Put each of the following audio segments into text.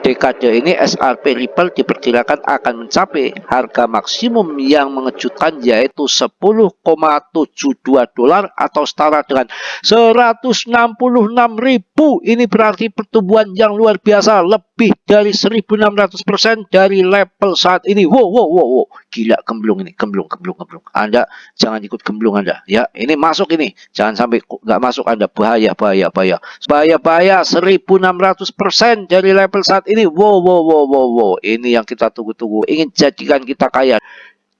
dekade ini SRP Ripple diperkirakan akan mencapai harga maksimum yang mengejutkan, yaitu 10,72 dolar atau setara dengan 166.000. Ini berarti pertumbuhan yang luar biasa, lebih dari 1.600% dari level saat ini. Wow. Gila, gemblung ini, gemblung. Anda jangan ikut gemblung Anda, ya. Ini masuk ini, jangan sampai nggak masuk Anda, bahaya. 1.600% dari level saat ini. Wow. Ini yang kita tunggu-tunggu. Ingin jadikan kita kaya.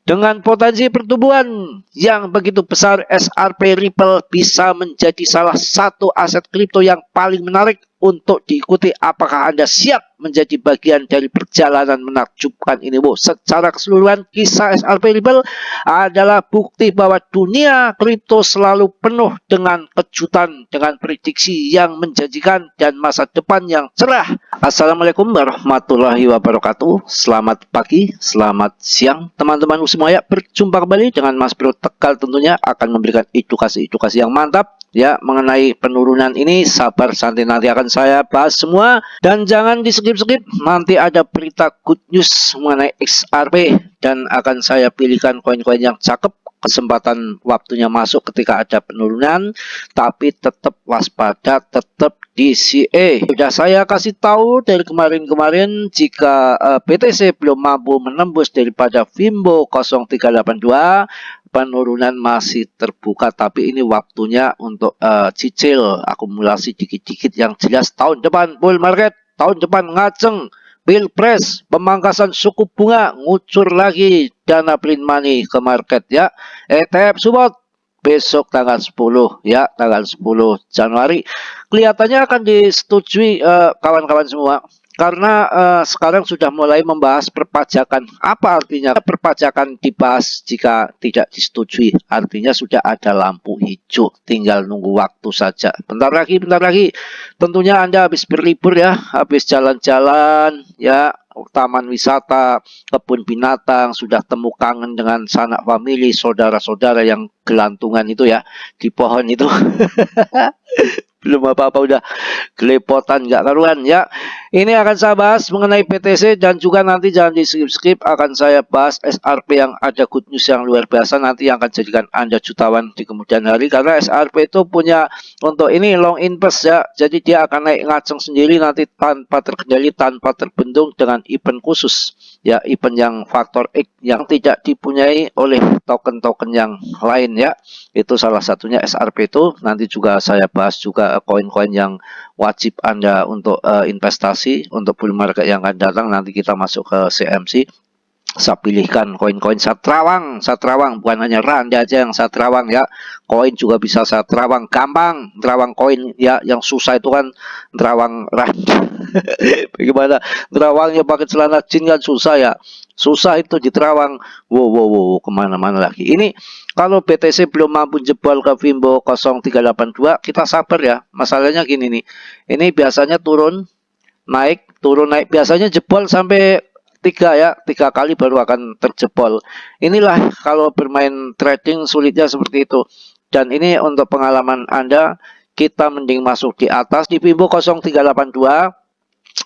Dengan potensi pertumbuhan yang begitu besar, SRP Ripple bisa menjadi salah satu aset kripto yang paling menarik untuk diikuti. Apakah Anda siap menjadi bagian dari perjalanan menakjubkan ini? Secara keseluruhan, kisah SRP Ripple adalah bukti bahwa dunia kripto selalu penuh dengan kejutan, dengan prediksi yang menjanjikan dan masa depan yang cerah. Assalamualaikum warahmatullahi wabarakatuh. Selamat pagi, selamat siang teman-teman semuanya. Berjumpa kembali dengan Mas Bro Tegal, tentunya akan memberikan edukasi yang mantap ya mengenai penurunan ini. Sabar santai, nanti akan saya bahas semua, dan jangan di skip, nanti ada berita good news mengenai XRP dan akan saya pilihkan koin-koin yang cakep. Kesempatan waktunya masuk ketika ada penurunan, tapi tetap waspada, tetap DCA. Sudah saya kasih tahu dari kemarin jika BTC belum mampu menembus daripada Fimbo 0382, penurunan masih terbuka, tapi ini waktunya untuk cicil akumulasi dikit-dikit. Yang jelas tahun depan bull market, tahun depan ngaceng, Pilpres, pemangkasan suku bunga, ngucur lagi dana print money ke market ya. ETF support besok tanggal 10 ya, tanggal 10 Januari kelihatannya akan disetujui kawan-kawan semua. Karena sekarang sudah mulai membahas perpajakan. Apa artinya perpajakan dibahas jika tidak disetujui? Artinya sudah ada lampu hijau, tinggal nunggu waktu saja. Bentar lagi. Tentunya Anda habis berlibur ya, habis jalan-jalan ya, taman wisata, kebun binatang, sudah temu kangen dengan sanak famili, saudara-saudara yang gelantungan itu ya, di pohon itu. Belum apa-apa udah gelepotan nggak karuan ya. Ini akan saya bahas mengenai BTC, dan juga nanti jangan di skip, akan saya bahas SRP yang ada good news yang luar biasa nanti yang akan jadikan Anda jutawan di kemudian hari. Karena SRP itu punya untuk ini long invest ya, jadi dia akan naik ngaceng sendiri nanti tanpa terkendali, tanpa terbendung dengan event khusus ya, event yang faktor X yang tidak dipunyai oleh token-token yang lain ya. Itu salah satunya SRP itu. Nanti juga saya bahas juga koin-koin yang wajib Anda untuk investasi untuk bull market yang akan datang. Nanti kita masuk ke CMC. Saya pilihkan koin-koin Satrawang, bukan hanya Randa aja yang Satrawang ya. Koin juga bisa Satrawang, gampang. Terawang koin ya, yang susah itu kan terawang Randa. Bagaimana terawangnya pakai celana jin kan susah ya. Susah itu di Terawang. Wow, kemana-mana lagi. Ini kalau BTC belum mampu jebol ke Fimbo 0382, kita sabar ya. Masalahnya gini nih. Ini biasanya turun naik. Biasanya jebol sampai 3 kali baru akan terjebol. Inilah kalau bermain trading sulitnya seperti itu. Dan ini untuk pengalaman Anda, kita mending masuk di atas di Fimbo 0382.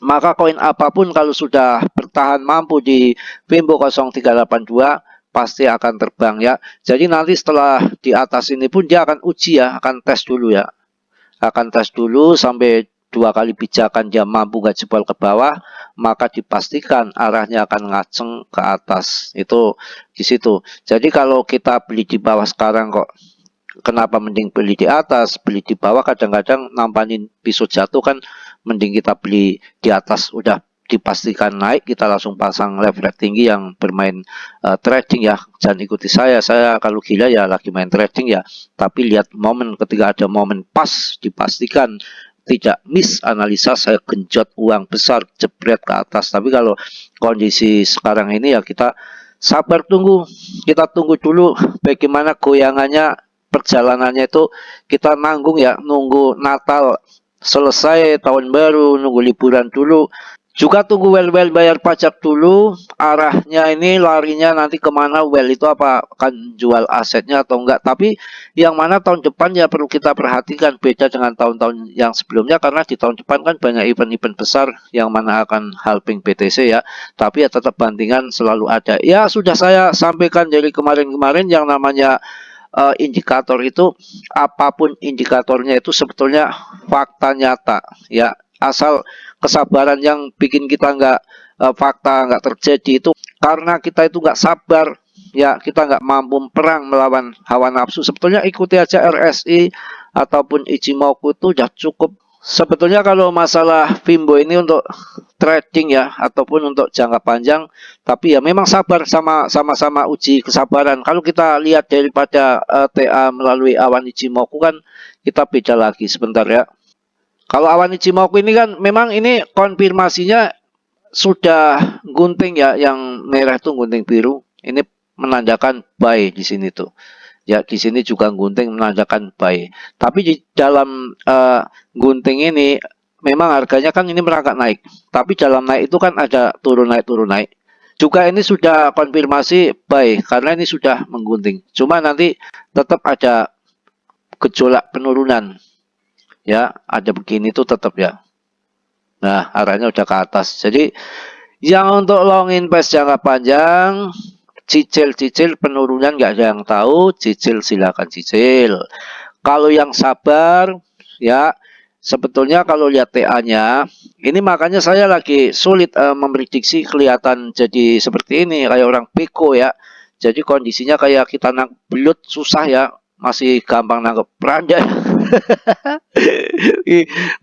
Maka koin apapun kalau sudah bertahan mampu di Fimbo 0382 pasti akan terbang ya. Jadi nanti setelah di atas ini pun dia akan uji ya, akan tes dulu ya. Akan tes dulu sampai 2 kali pijakan dia mampu gak jebol ke bawah, maka dipastikan arahnya akan ngaceng ke atas. Itu di situ. Jadi kalau kita beli di bawah sekarang kok, kenapa mending beli di atas, beli di bawah kadang-kadang nampanin pisau jatuh kan, mending kita beli di atas udah dipastikan naik, kita langsung pasang leverage tinggi yang bermain trading ya. Jangan ikuti saya kalau gila ya lagi main trading ya, tapi lihat momen, ketika ada momen pas dipastikan tidak miss analisa, saya genjot uang besar jebret ke atas. Tapi kalau kondisi sekarang ini ya kita sabar tunggu, kita tunggu dulu bagaimana goyangannya, perjalanannya itu kita nanggung ya, nunggu Natal selesai, tahun baru, nunggu liburan dulu. Juga tunggu well bayar pajak dulu. Arahnya ini larinya nanti kemana? Well itu apa akan jual asetnya atau enggak? Tapi yang mana tahun depan ya perlu kita perhatikan, beda dengan tahun-tahun yang sebelumnya, karena di tahun depan kan banyak event-event besar yang mana akan halving BTC ya. Tapi ya tetap bantingan selalu ada. Ya sudah saya sampaikan dari kemarin-kemarin, yang namanya indikator itu, apapun indikatornya itu sebetulnya fakta nyata ya. Asal kesabaran yang bikin kita nggak, fakta nggak terjadi itu karena kita itu nggak sabar ya, kita nggak mampu perang melawan hawa nafsu. Sebetulnya ikuti aja RSI ataupun Ichimoku itu udah cukup. Sebetulnya kalau masalah Fimbo ini untuk trading ya, ataupun untuk jangka panjang, tapi ya memang sabar, sama-sama uji kesabaran. Kalau kita lihat daripada TA melalui awan Ichimoku kan kita beda lagi sebentar ya. Kalau awan Ichimoku ini kan memang ini konfirmasinya sudah gunting ya, yang merah itu gunting biru. Ini menandakan buy di sini tuh. Ya, di sini juga gunting menandakan buy. Tapi di dalam gunting ini memang harganya kan ini merangkak naik. Tapi dalam naik itu kan ada turun naik turun naik. Juga ini sudah konfirmasi buy karena ini sudah menggunting. Cuma nanti tetap ada gejolak penurunan. Ya, ada begini tuh tetap ya. Nah, arahnya udah ke atas. Jadi yang untuk long invest jangka panjang, cicil-cicil penurunan nggak ada yang tahu, cicil silakan cicil. Kalau yang sabar ya, sebetulnya kalau lihat TA-nya, ini makanya saya lagi sulit memprediksi kelihatan jadi seperti ini kayak orang peko ya. Jadi kondisinya kayak kita nangkep belut susah ya, masih gampang nangkep beranda.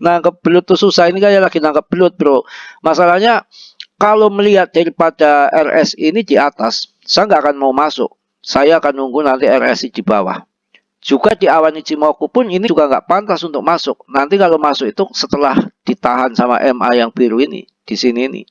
Nangkep belut tuh susah, ini kayak lagi nangkep belut bro. Masalahnya kalau melihat daripada RSI ini di atas, saya nggak akan mau masuk. Saya akan nunggu nanti RSI di bawah. Juga di awan Ichimoku pun ini juga nggak pantas untuk masuk. Nanti kalau masuk itu setelah ditahan sama MA yang biru ini, di sini nih.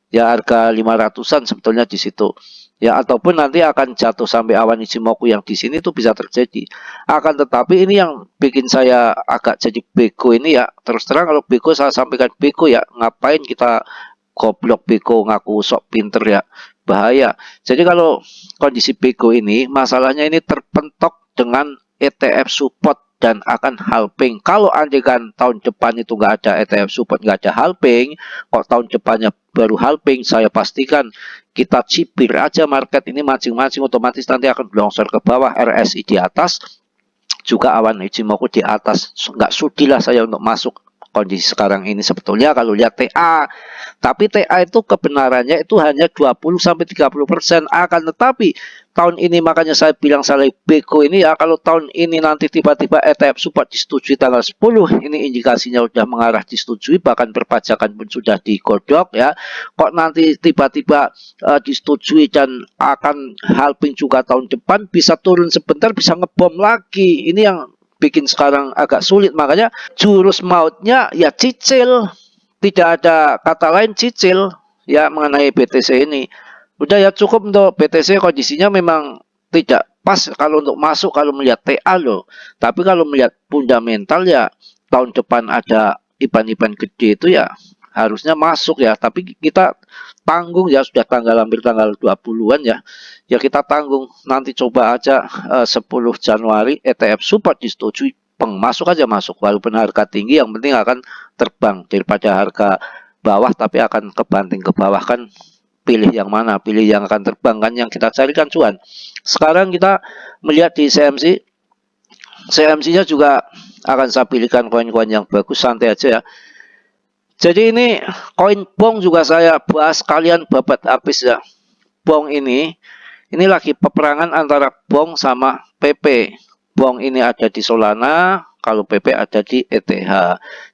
Ya harga 500-an sebetulnya di situ. Ya ataupun nanti akan jatuh sampai awan Ichimoku yang di sini tuh bisa terjadi. Akan tetapi ini yang bikin saya agak jadi bego ini ya. Terus terang kalau bego saya sampaikan bego ya. Ngapain kita goblok bego ngaku sok pinter ya, bahaya. Jadi kalau kondisi bego ini masalahnya ini terpentok dengan ETF support dan akan halving. Kalau andekan tahun depan itu nggak ada ETF support, nggak ada halving, kok tahun depannya baru halving, saya pastikan kita cipir aja market ini masing-masing, otomatis nanti akan longsor ke bawah. RSI di atas, juga awan Ichimoku di atas. Nggak sudilah saya untuk masuk kondisi sekarang ini sebetulnya kalau lihat TA. Tapi TA itu kebenarannya itu hanya 20-30%. Akan tetapi tahun ini makanya saya bilang saya beko ini ya, kalau tahun ini nanti tiba-tiba ETF support disetujui tanggal 10, ini indikasinya sudah mengarah disetujui, bahkan perpajakan pun sudah digodok ya. Kok nanti tiba-tiba disetujui dan akan halving juga tahun depan, bisa turun sebentar bisa ngebom lagi. Ini yang bikin sekarang agak sulit. Makanya jurus mautnya ya cicil, tidak ada kata lain, cicil ya mengenai BTC ini. Udah ya cukup untuk BTC, kondisinya memang tidak pas kalau untuk masuk kalau melihat TA loh. Tapi kalau melihat fundamental ya tahun depan ada event-event gede itu ya harusnya masuk ya. Tapi kita tanggung ya, sudah hampir tanggal 20-an ya. Ya kita tanggung, nanti coba aja 10 Januari ETF support disetujui, masuk aja masuk. Walaupun harga tinggi yang penting akan terbang daripada harga bawah tapi akan kebanting ke bawah. Kan pilih yang mana? Pilih yang akan terbang kan, yang kita carikan cuan. Sekarang kita melihat di CMC. CMC-nya juga akan saya pilihkan koin-koin yang bagus, santai aja ya. Jadi ini koin Bong juga saya bahas kalian babat habis ya. Bong ini lagi peperangan antara Bong sama PP. Bong ini ada di Solana, kalau PP ada di ETH.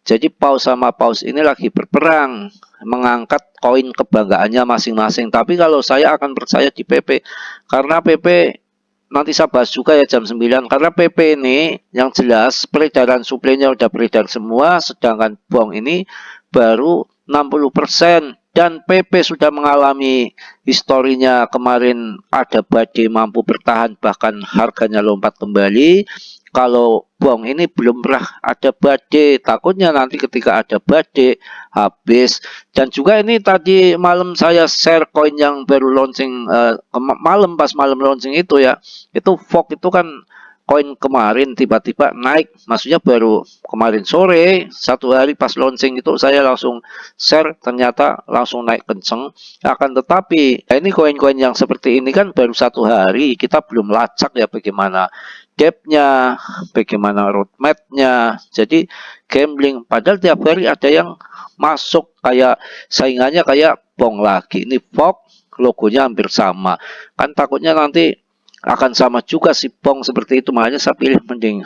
Jadi Paus sama Paus ini lagi berperang, mengangkat koin kebanggaannya masing-masing. Tapi kalau saya akan percaya di PP, karena PP nanti saya bahas juga ya jam 9. Karena PP ini yang jelas peredaran suplainya udah beredar semua, sedangkan Bong ini baru 60%. dan PP sudah mengalami historinya kemarin ada badai mampu bertahan bahkan harganya lompat kembali. Kalau bong ini belum pernah ada badai, takutnya nanti ketika ada badai habis. Dan juga ini tadi malam saya share koin yang baru launching malam, pas malam launching itu ya, itu Fog itu kan koin kemarin tiba-tiba naik, maksudnya baru kemarin sore, 1 hari pas launching itu saya langsung share, ternyata langsung naik kenceng. Akan tetapi ini koin-koin yang seperti ini kan baru 1 hari, kita belum lacak ya bagaimana depth-nya, bagaimana roadmap-nya. Jadi gambling, padahal tiap hari ada yang masuk kayak saingannya kayak Bong lagi. Ini Fog logonya hampir sama, kan takutnya nanti akan sama juga si Bong seperti itu, makanya saya pilih mending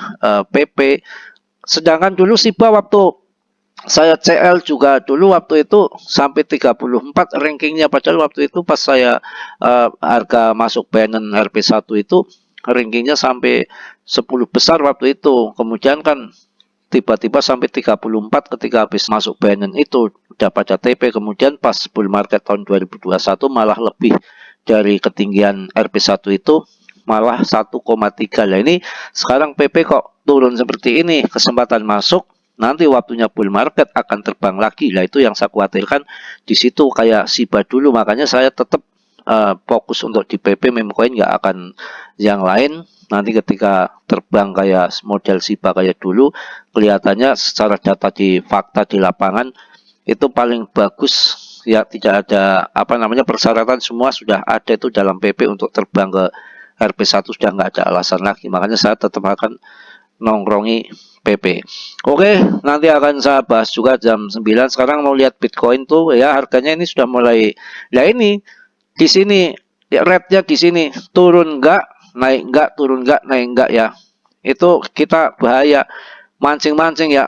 PP. Sedangkan dulu Shiba waktu saya CL juga dulu waktu itu sampai 34 rankingnya, padahal waktu itu pas saya harga masuk Binance RP1 itu rankingnya sampai 10 besar waktu itu. Kemudian kan tiba-tiba sampai 34 ketika habis masuk Binance itu udah pada TP. Kemudian pas bull market tahun 2021 malah lebih dari ketinggian RP1 itu, malah 1,3. Lah ini sekarang PP kok turun seperti ini, kesempatan masuk nanti waktunya bull market akan terbang lagi. Lah itu yang saya khawatirkan di situ kayak Shiba dulu, makanya saya tetap fokus untuk di PP meme coin, nggak akan yang lain. Nanti ketika terbang kayak model Shiba kayak dulu, kelihatannya secara data di fakta di lapangan itu paling bagus ya, tidak ada apa namanya persyaratan, semua sudah ada itu dalam PP untuk terbang ke RP1, sudah nggak ada alasan lagi. Makanya saya tetap akan nongkrongi PP. Oke, nanti akan saya bahas juga jam 9. Sekarang mau lihat Bitcoin tuh ya, harganya ini sudah mulai, ya ini di sini ya, rate-nya di sini turun enggak, naik enggak, turun enggak, naik enggak ya. Itu kita bahaya mancing-mancing ya.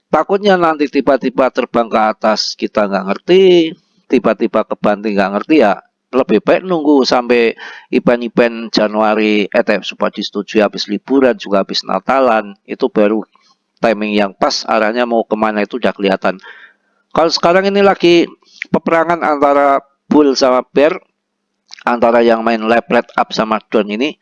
Takutnya nanti tiba-tiba terbang ke atas kita nggak ngerti, tiba-tiba kebanting nggak ngerti ya. Lebih baik nunggu sampai event-event Januari ETF supaya disetujui, habis liburan juga habis Natalan, itu baru timing yang pas, arahnya mau kemana itu udah kelihatan. Kalau sekarang ini lagi peperangan antara bull sama bear, antara yang main leverage up sama down ini.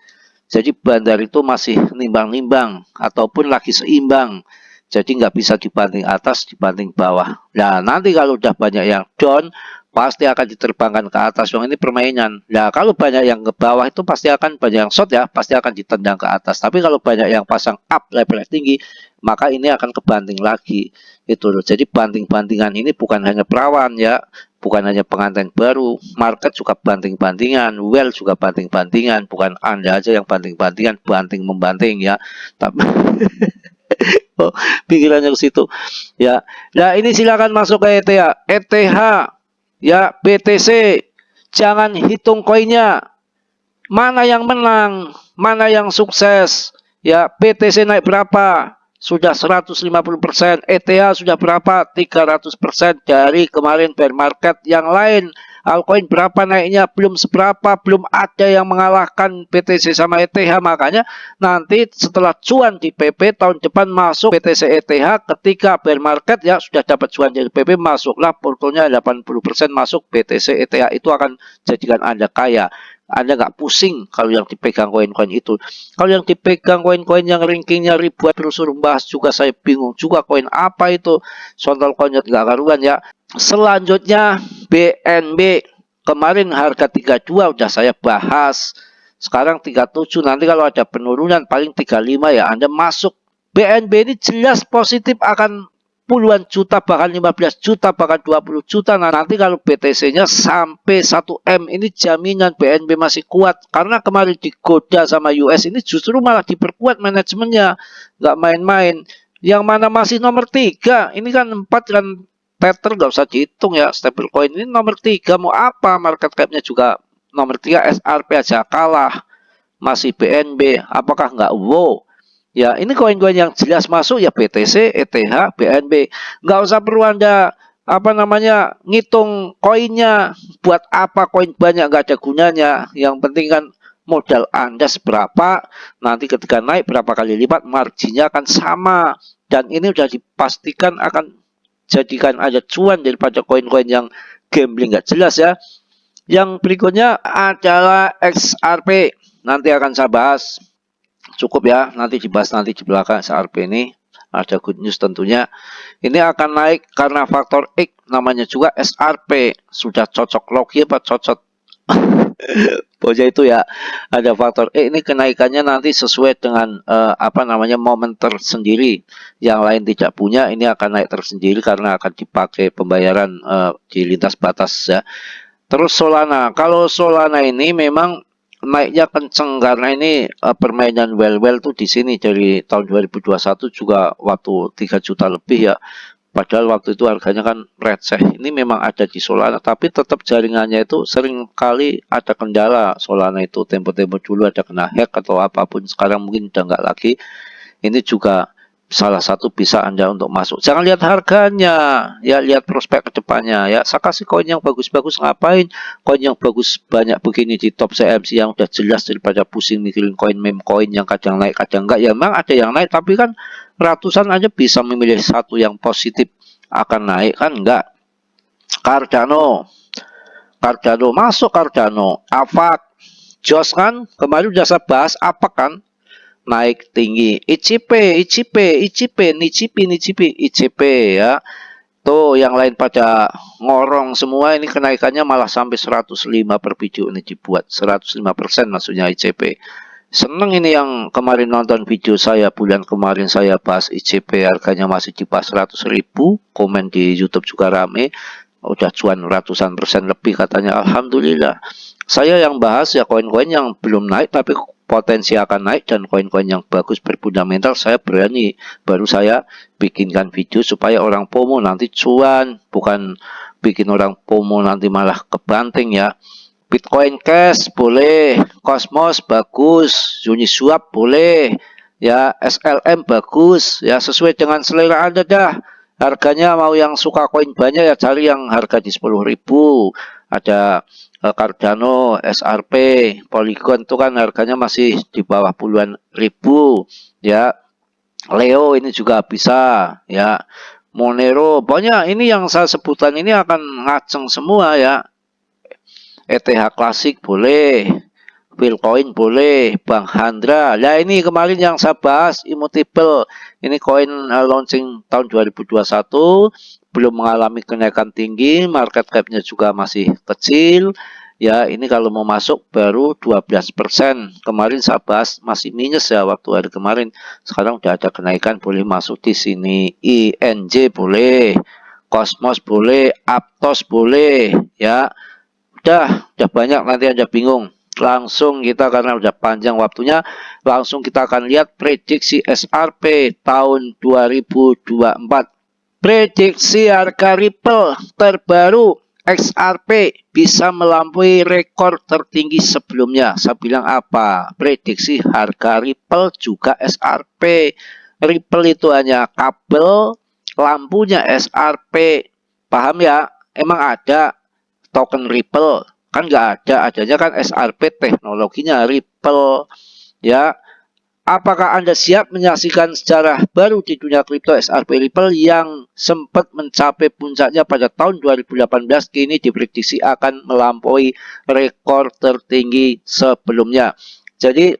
Jadi bandar itu masih nimbang-nimbang ataupun lagi seimbang. Jadi nggak bisa dibanding atas, dibanding bawah. Nah nanti kalau udah banyak yang down, pasti akan diterbangkan ke atas. Yang ini permainan. Nah kalau banyak yang ke bawah itu pasti akan banyak yang short ya, pasti akan ditendang ke atas. Tapi kalau banyak yang pasang up level tinggi, maka ini akan kebanting lagi. Itu loh. Jadi banting-bantingan ini bukan hanya perawan ya, bukan hanya pengantin baru, market juga banting-bantingan, well juga banting-bantingan, bukan Anda aja yang banting-bantingan, banting membanting ya. Tapi oh, pikirannya ke situ ya. Nah ini silakan masuk ke ETH, ya BTC, jangan hitung koinnya, mana yang menang, mana yang sukses. Ya BTC naik berapa? Sudah 150%, ETH sudah berapa? 300% dari kemarin bear market. Yang lain altcoin berapa naiknya? Belum seberapa, belum ada yang mengalahkan BTC sama ETH. Makanya nanti setelah cuan di PP tahun depan masuk BTC ETH, ketika bear market ya sudah dapat cuan dari PP, masuklah portonya 80% masuk BTC ETH. Itu akan jadikan Anda kaya. Anda nggak pusing kalau yang dipegang koin-koin itu. Kalau yang dipegang koin-koin yang rankingnya ribuan, terus suruh bahas juga saya bingung juga koin apa itu. Sontol koinnya nggak karuan ya. Selanjutnya BNB, kemarin harga 32 udah saya bahas. Sekarang 37, nanti kalau ada penurunan paling 35 ya Anda masuk. BNB ini jelas positif akan puluhan juta, bahkan 15 juta, bahkan 20 juta. Nah nanti kalau BTC-nya sampai 1M, ini jaminan BNB masih kuat. Karena kemarin digoda sama US, ini justru malah diperkuat manajemennya. Nggak main-main. Yang mana masih nomor 3, ini kan 4 kan Tether nggak usah dihitung ya. Stablecoin ini nomor 3, mau apa, market cap-nya juga nomor 3, SRP aja kalah. Masih BNB, apakah nggak wow? Ya, ini koin-koin yang jelas masuk ya BTC, ETH, BNB. Nggak usah perlu Anda apa namanya ngitung koinnya. Buat apa koin banyak, nggak ada gunanya. Yang penting kan modal Anda seberapa, nanti ketika naik berapa kali lipat, marginnya akan sama. Dan ini sudah dipastikan akan jadikan Anda cuan daripada koin-koin yang gambling nggak jelas ya. Yang berikutnya adalah XRP. Nanti akan saya bahas. Cukup ya, nanti dibahas nanti di belakang. XRP ini ada good news tentunya. Ini akan naik karena faktor X, namanya juga SRP. Sudah cocok logi apa cocok? Pokoknya itu ya, ada faktor ini kenaikannya nanti sesuai dengan apa namanya momen tersendiri. Yang lain tidak punya, ini akan naik tersendiri karena akan dipakai pembayaran di lintas batas ya. Terus Solana, kalau Solana ini memang naiknya kenceng karena ini permainan well tuh di sini dari tahun 2021 juga waktu 3 juta lebih ya. Padahal waktu itu harganya kan receh. Ini memang ada di Solana, tapi tetap jaringannya itu sering kali ada kendala. Solana itu tempo-tempo dulu ada kena hack atau apapun. Sekarang mungkin udah nggak lagi. Ini juga salah satu bisa Anda untuk masuk. Jangan lihat harganya, ya lihat prospek kedepannya ya. Saya kasih koin yang bagus-bagus ngapain? Koin yang bagus banyak begini di top CMC yang udah jelas daripada pusing mikirin koin meme koin yang kadang naik kadang enggak. Ya memang ada yang naik tapi kan ratusan aja bisa memilih satu yang positif akan naik kan enggak. Cardano masuk Cardano. Avax, Jos kan kemarin udah saya bahas apa kan naik tinggi. ICP ya. Tuh yang lain pada ngorong semua, ini kenaikannya malah sampai 105 per video ini dibuat 105% maksudnya ICP. Seneng ini yang kemarin nonton video saya bulan kemarin saya bahas ICP harganya masih di pas 100.000, komen di YouTube juga rame, udah cuan ratusan persen lebih katanya. Alhamdulillah. Saya yang bahas ya koin-koin yang belum naik tapi potensi akan naik dan koin-koin yang bagus berfundamental saya berani baru saya bikinkan video supaya orang FOMO nanti cuan, bukan bikin orang FOMO nanti malah kebanting ya. Bitcoin Cash boleh, Cosmos bagus, Uniswap boleh, ya SLM bagus, ya sesuai dengan selera Anda dah. Harganya mau yang suka koin banyak ya cari yang harga di 10.000. Ada Cardano, SRP, Polygon itu kan harganya masih di bawah puluhan ribu, ya. Leo ini juga bisa, ya. Monero, pokoknya ini yang saya sebutkan ini akan ngaceng semua ya. ETH Classic boleh, Philcoin boleh, Bank Handra. Nah ini kemarin yang saya bahas Immutable. Ini koin launching tahun 2021, belum mengalami kenaikan tinggi, market cap-nya juga masih kecil. Ya ini kalau mau masuk baru 12%. Kemarin saya bahas masih minus ya waktu hari kemarin. Sekarang udah ada kenaikan, boleh masuk di sini. INJ boleh, Cosmos boleh, Aptos boleh, ya. Udah banyak nanti Anda bingung. Langsung kita karena udah panjang waktunya, langsung kita akan lihat prediksi SRP tahun 2024. Prediksi harga Ripple terbaru XRP bisa melampaui rekor tertinggi sebelumnya. Saya bilang apa? Prediksi harga Ripple juga SRP. Ripple itu hanya kabel, lampunya SRP. Paham ya? Emang ada token Ripple kan nggak ada, adanya kan SRP, teknologinya Ripple ya. Apakah Anda siap menyaksikan sejarah baru di dunia kripto SRP Ripple yang sempat mencapai puncaknya pada tahun 2018 kini diprediksi akan melampaui rekor tertinggi sebelumnya. Jadi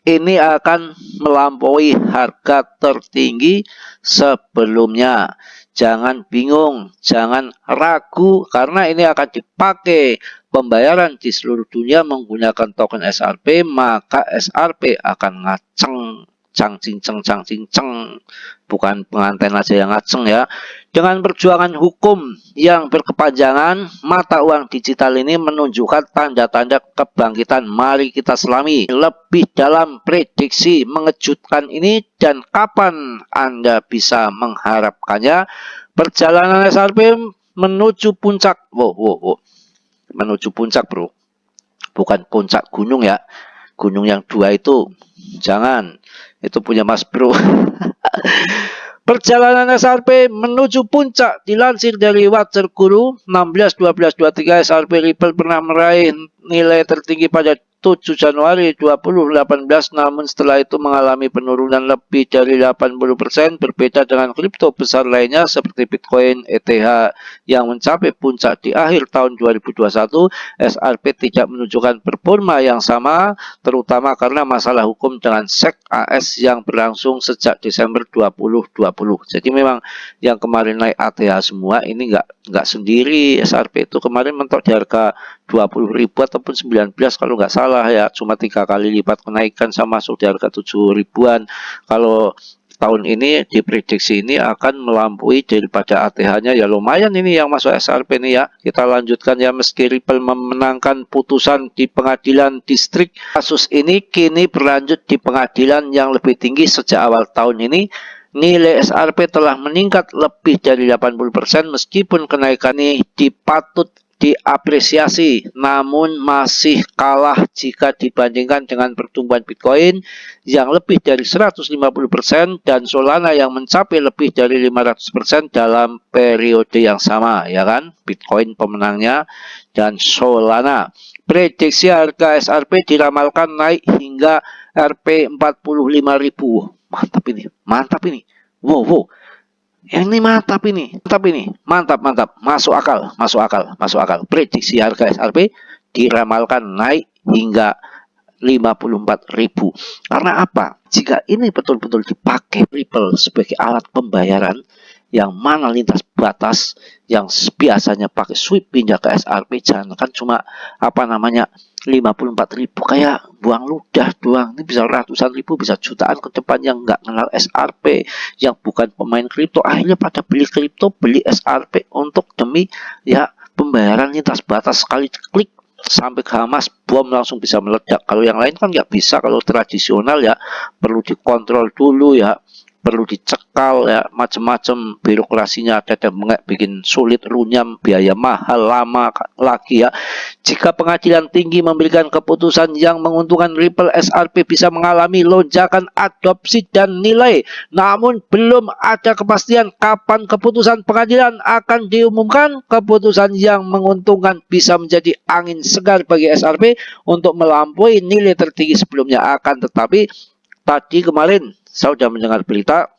ini akan melampaui harga tertinggi sebelumnya. Jangan bingung, jangan ragu karena ini akan dipakai pembayaran di seluruh dunia menggunakan token SRP, maka SRP akan ngaceng, cang bukan pengantin aja yang ngaceng ya. Dengan perjuangan hukum yang berkepanjangan, mata uang digital ini menunjukkan tanda-tanda kebangkitan. Mari kita selami lebih dalam prediksi mengejutkan ini dan kapan Anda bisa mengharapkannya. Perjalanan SRP menuju puncak. Menuju puncak bro, bukan puncak gunung ya. Gunung yang dua itu jangan, itu punya Mas Bro. Perjalanan SRP menuju puncak dilansir dari Watcher Guru 16/12/23. SRP Ripple pernah meraih nilai tertinggi pada 7 Januari 2018, namun setelah itu mengalami penurunan lebih dari 80%. Berbeda dengan kripto besar lainnya seperti Bitcoin, ETH yang mencapai puncak di akhir tahun 2021, SRP tidak menunjukkan performa yang sama, terutama karena masalah hukum dengan SEC AS yang berlangsung sejak Desember 2020. Jadi memang yang kemarin naik ATH semua ini nggak sendiri. SRP itu kemarin mentok di harga 20.000 ataupun 19 kalau nggak salah ya, cuma 3 kali lipat kenaikan sama masuk di harga 7 ribuan. Kalau tahun ini diprediksi ini akan melampaui daripada ATH-nya ya, lumayan ini yang masuk SRP ini ya. Kita lanjutkan ya, meski Ripple memenangkan putusan di pengadilan distrik, kasus ini kini berlanjut di pengadilan yang lebih tinggi. Sejak awal tahun ini nilai SRP telah meningkat lebih dari 80%, meskipun kenaikan ini dipatut diapresiasi, namun masih kalah jika dibandingkan dengan pertumbuhan Bitcoin yang lebih dari 150% dan Solana yang mencapai lebih dari 500% dalam periode yang sama, ya kan? Bitcoin pemenangnya dan Solana. Prediksi harga SRP diramalkan naik hingga Rp 45.000. Mantap ini, mantap ini. Wow. Ini mantap ini, mantap, masuk akal. Prediksi harga SRP diramalkan naik hingga 54.000. Karena apa? Jika ini betul-betul dipakai Ripple sebagai alat pembayaran, yang mana lintas batas yang biasanya pakai sweep pindah ke SRP, jangan kan cuma 54.000 kayak buang ludah doang. Ini bisa ratusan ribu, bisa jutaan ke depan yang nggak kenal SRP, yang bukan pemain kripto, akhirnya pada beli kripto, beli SRP untuk demi ya pembayaran lintas batas. Sekali klik sampai ke Hamas, bom langsung bisa meledak. Kalau yang lain kan nggak bisa, kalau tradisional ya perlu dikontrol dulu ya, perlu dicekal ya, macam-macam birokrasinya ada mengek, bikin sulit, runyam, biaya mahal, lama lagi ya. Jika pengadilan tinggi memberikan keputusan yang menguntungkan Ripple, SRP bisa mengalami lonjakan adopsi dan nilai. Namun belum ada kepastian kapan keputusan pengadilan akan diumumkan. Keputusan yang menguntungkan bisa menjadi angin segar bagi SRP untuk melampaui nilai tertinggi sebelumnya. Akan tetapi tadi kemarin saya sudah mendengar berita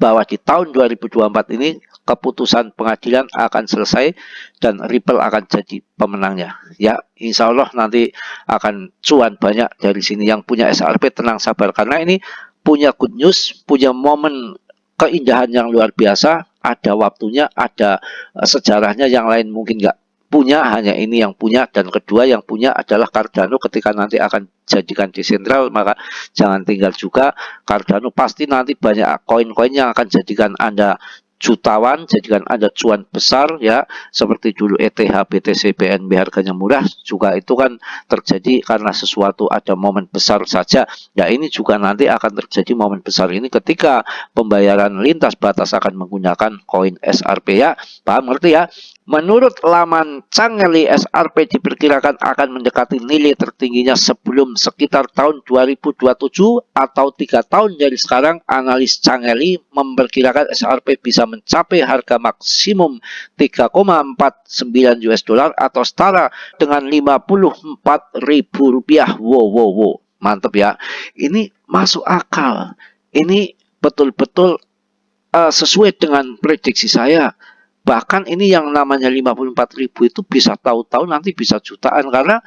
bahwa di tahun 2024 ini keputusan pengadilan akan selesai dan Ripple akan jadi pemenangnya. Ya, insya Allah nanti akan cuan banyak dari sini. Yang punya SRP tenang sabar, karena ini punya good news, punya momen keindahan yang luar biasa. Ada waktunya, ada sejarahnya, yang lain mungkin nggak punya, hanya ini yang punya. Dan kedua, yang punya adalah Cardano. Ketika nanti akan jadikan desentral, maka jangan tinggal juga Cardano. Pasti nanti banyak koin-koin yang akan jadikan Anda jutawan, jadikan Anda cuan besar ya, seperti dulu ETH, BTC, BNB harganya murah juga, itu kan terjadi karena sesuatu ada momen besar saja. Ya, ini juga nanti akan terjadi momen besar ini ketika pembayaran lintas batas akan menggunakan koin SRP ya. Paham, ngerti ya? Menurut laman Cangelly, SRP diperkirakan akan mendekati nilai tertingginya sebelum sekitar tahun 2027 atau 3 tahun dari sekarang. Analis Cangelly memperkirakan SRP bisa mencapai harga maksimum 3,49 US dollar atau setara dengan Rp54.000. Wow. Mantap ya. Ini masuk akal. Ini betul-betul sesuai dengan prediksi saya. Bahkan ini yang namanya 54.000 itu bisa tahu-tahu nanti bisa jutaan, karena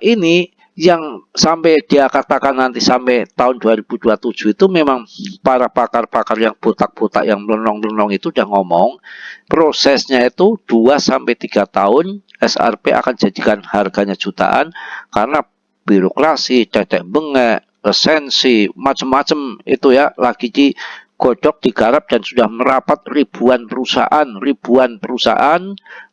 ini yang sampai dia katakan nanti sampai tahun 2027 itu memang para pakar-pakar yang botak-botak, yang melenong-melenong itu udah ngomong prosesnya itu 2-3 tahun SRP akan jadikan harganya jutaan, karena birokrasi, tetek bengek, lisensi, macam-macam itu ya, lagi digodok, digarap, dan sudah merapat ribuan perusahaan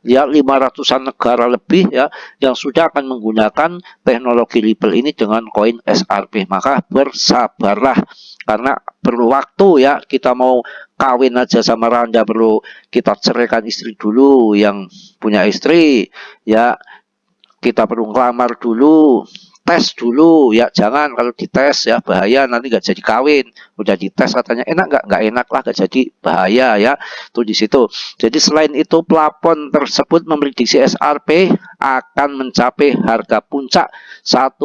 ya, 500-an negara lebih ya, yang sudah akan menggunakan teknologi Ripple ini dengan koin SRP. Maka bersabarlah, karena perlu waktu ya. Kita mau kawin aja sama Randa perlu kita ceraikan istri dulu, yang punya istri ya, kita perlu ngelamar dulu, tes dulu ya, jangan kalau dites ya bahaya, nanti nggak jadi kawin. Udah dites katanya enak nggak enak lah, nggak jadi bahaya ya. Tuh di situ. Jadi selain itu plafon tersebut memprediksi SRP akan mencapai harga puncak 1,18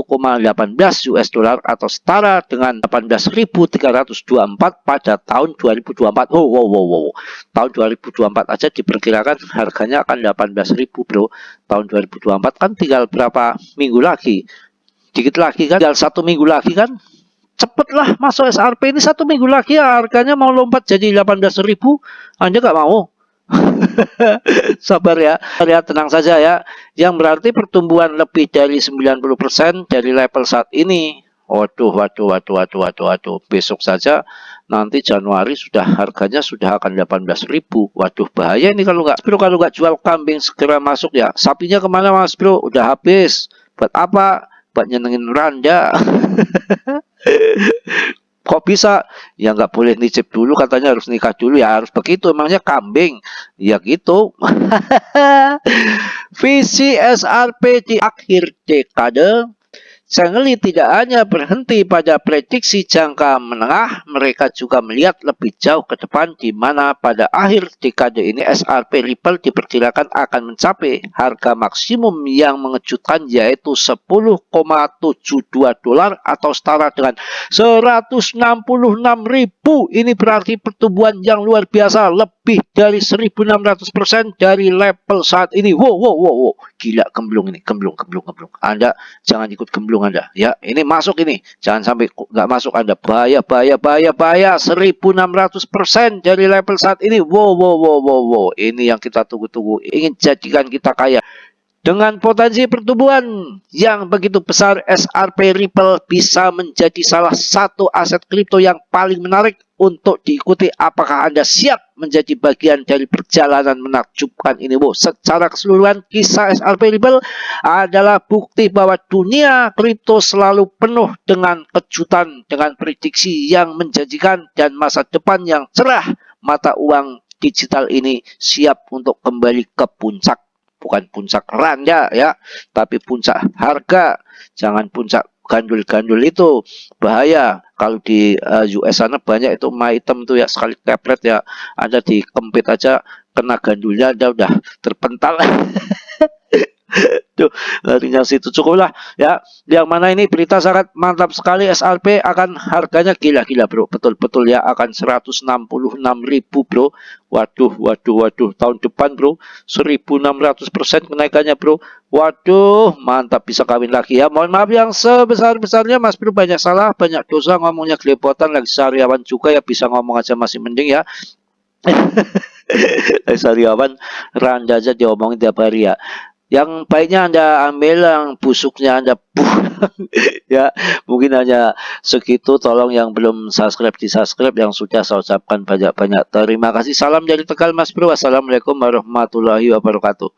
US dollar atau setara dengan 18.324 pada tahun 2024. Wow. Tahun 2024 aja diperkirakan harganya akan 18.000 bro. Tahun 2024 kan tinggal berapa minggu lagi, dikit lagi kan, tinggal 1 minggu lagi kan, cepet lah masuk SRP ini, 1 minggu lagi ya harganya mau lompat jadi 18.000. Anda nggak mau? Sabar ya, tenang saja ya, yang berarti pertumbuhan lebih dari 90% dari level saat ini. Waduh, besok saja nanti Januari sudah harganya sudah akan 18.000. Waduh, bahaya ini kalau nggak jual kambing segera masuk ya. Sapinya kemana Mas Bro? Udah habis. Buat apa? Buat nyenengin Randa. Kok bisa? Ya nggak boleh nicip dulu, katanya harus nikah dulu ya, harus begitu, emangnya kambing ya gitu. Visi SRP di akhir dekade Sengeli tidak hanya berhenti pada prediksi jangka menengah, mereka juga melihat lebih jauh ke depan, di mana pada akhir dekade ini SRP Ripple diperkirakan akan mencapai harga maksimum yang mengejutkan, yaitu 10,72 dolar atau setara dengan 166.000. Ini berarti pertumbuhan yang luar biasa, lebih dari 1.600% dari level saat ini. Wow. Gila, gemblung ini, gemblung. Anda jangan ikut gemblung Anda ya. Ini masuk ini, jangan sampai nggak masuk Anda. Bahaya. 1.600% dari level saat ini. Wow. Ini yang kita tunggu-tunggu. Ingin jadikan kita kaya. Dengan potensi pertumbuhan yang begitu besar, SRP Ripple bisa menjadi salah satu aset kripto yang paling menarik untuk diikuti. Apakah Anda siap menjadi bagian dari perjalanan menakjubkan ini? Secara keseluruhan, kisah SRP Ripple adalah bukti bahwa dunia kripto selalu penuh dengan kejutan, dengan prediksi yang menjanjikan dan masa depan yang cerah. Mata uang digital ini siap untuk kembali ke puncak. Bukan puncak Randa ya, tapi puncak harga. Jangan puncak gandul-gandul, itu bahaya. Kalau di US sana banyak itu my item tuh ya, sekali kepret ya, ada dikempit aja kena gandulnya, ada udah terpental. Tuh, larinya situ cukuplah ya. Yang mana ini berita sangat mantap sekali, SRP akan harganya gila bro, betul ya, akan 166.000 bro. Waduh, tahun depan bro 1.600% kenaikannya bro. Waduh, mantap, bisa kawin lagi ya. Mohon maaf yang sebesar-besarnya Mas Bro, banyak salah, banyak dosa, ngomongnya gelepotan, lagi sariawan juga ya, bisa ngomong aja masih mending ya. Sariawan Randa aja diomongin tiap hari ya. Yang baiknya Anda ambil, yang busuknya Anda buang. Ya, mungkin hanya segitu. Tolong yang belum subscribe di subscribe, yang sudah saya ucapkan banyak-banyak terima kasih. Salam dari Tegal Mas Bro. Wassalamualaikum warahmatullahi wabarakatuh.